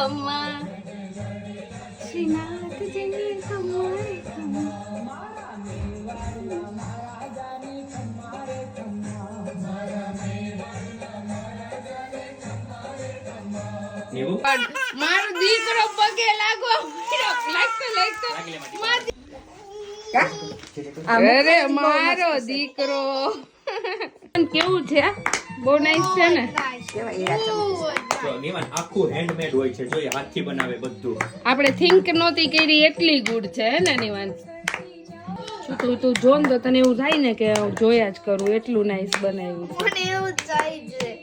ખમ્મા શ્રીનાથ જય ખમ્મા મારો દીકરો પગે લાગો લાગતો અરે મારો દીકરો કેવું છે બહુ નાઈસ છે ને આખું હેન્ડમેડ હોય છે જો હાથથી બનાવે બધું આપણે થિંક નહોતી કરી એટલી ગુડ છે હે ને નિવાન તું જોન તો તને એવું થાય ને કે જોયા જ કરું એટલું નાઈસ બનાવ્યું છે મને એવું થાય છે